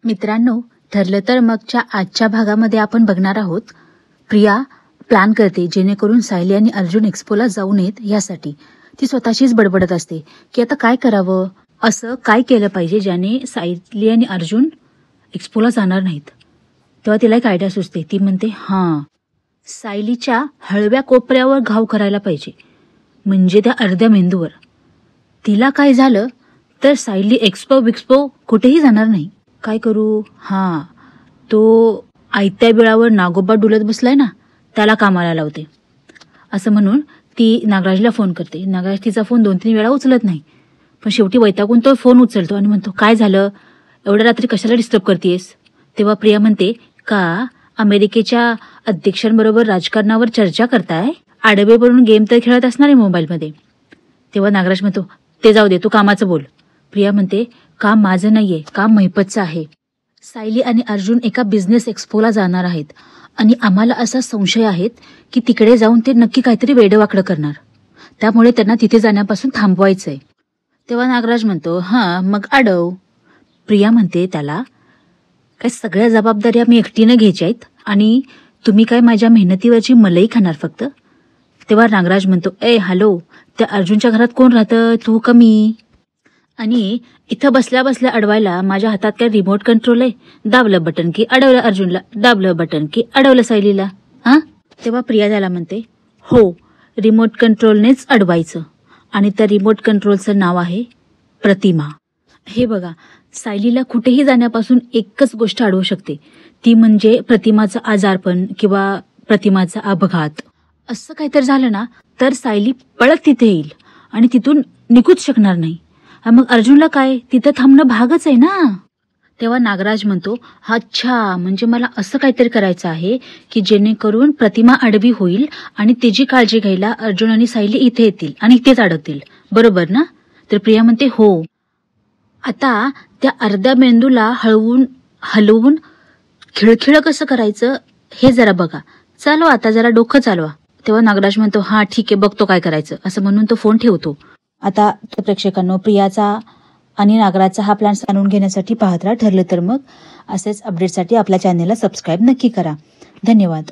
मित्रांनो, ठरलं तर मगच्या आजच्या भागामध्ये आपण बघणार आहोत. प्रिया प्लॅन करते जेणेकरून सायली आणि अर्जुन एक्स्पोला जाऊ नयेत यासाठी. ती स्वतःशीच बडबडत असते की आता काय करावं, असं काय केलं पाहिजे ज्याने सायली आणि अर्जुन एक्स्पोला जाणार नाहीत. तेव्हा तिला एक आयडिया सुचते. ती म्हणते सायलीच्या हळव्या कोपऱ्यावर घाव करायला पाहिजे, म्हणजे त्या अर्ध्या मेंदूवर. तिला काय झालं तर सायली एक्स्पो कुठेही जाणार नाही. काय करू? तो आयत्या बिळावर नागोबा डुलत बसलाय ना, त्याला कामाला लावते. असं म्हणून ती नागराजला फोन करते. नागराज तिचा फोन 2-3 वेळा उचलत नाही, पण शेवटी वैतागून तो फोन उचलतो आणि म्हणतो, काय झालं, एवढ्या रात्री कशाला डिस्टर्ब करतेस? तेव्हा प्रिया म्हणते, का अमेरिकेच्या अध्यक्षांबरोबर राजकारणावर चर्चा करताय? आडवे पडून गेम तर खेळत असणार आहे मोबाईलमध्ये. तेव्हा नागराज म्हणतो, ते जाऊ दे, तू कामाचं बोल. प्रिया म्हणते, काम माझं नाहीये, काम महिपतचं आहे. सायली आणि अर्जुन एका बिझनेस एक्स्पोला जाणार आहेत आणि आम्हाला असा संशय आहे की तिकडे जाऊन ते नक्की काहीतरी वेडवाकडं करणार, त्यामुळे त्यांना तिथे जाण्यापासून थांबवायचंय. तेव्हा नागराज म्हणतो, मग अडव. प्रिया म्हणते त्याला, काय सगळ्या जबाबदाऱ्या मी एकटीनं घ्यायच्या आहेत आणि तुम्ही काय माझ्या मेहनतीवरची मलई खाणार फक्त? तेव्हा नागराज म्हणतो, हॅलो, त्या अर्जुनच्या घरात कोण राहतं, तू का मी? आणि इथं बसल्या बसल्या अडवायला माझ्या हातात काय रिमोट कंट्रोल आहे? दाबलं बटन की अडवलं अर्जुनला, दाबलं बटन की अडवलं सायलीला. तेव्हा प्रिया त्याला म्हणते, हो, रिमोट कंट्रोलनेच अडवायचं आणि त्या रिमोट कंट्रोलचं नाव आहे प्रतिमा. हे बघा, सायलीला कुठेही जाण्यापासून एकच गोष्ट अडवू शकते, ती म्हणजे प्रतिमाचं आजारपण किंवा प्रतिमाचा अपघात. असं काहीतरी झालं ना तर सायली पळत तिथे येईल आणि तिथून निघूच शकणार नाही. मग अर्जुनला काय, तिथं थांबणं भागच आहे ना. तेव्हा नागराज म्हणतो, अच्छा, म्हणजे मला असं काहीतरी करायचं आहे की जेणेकरून प्रतिमा आडवी होईल आणि तिची काळजी घ्यायला अर्जुन आणि सायली इथे येतील आणि इथेच अडकतील, बरोबर ना? तर प्रिया म्हणते, हो. आता त्या अर्ध्या मेंदूला हलवून खिळखिळ कसं करायचं हे जरा बघा. चालवा आता, जरा डोकं चालवा. तेव्हा नागराज म्हणतो, ठीक आहे, बघतो काय करायचं, असं म्हणून तो फोन ठेवतो. आता प्रेक्षकांनो, प्रियाचा आणि नागराजचा हा प्लॅन जाणून घेण्यासाठी पाहत राहा. ठरलं तर मग असेच अपडेटसाठी आपल्या चॅनेलला सबस्क्राईब नक्की करा. धन्यवाद.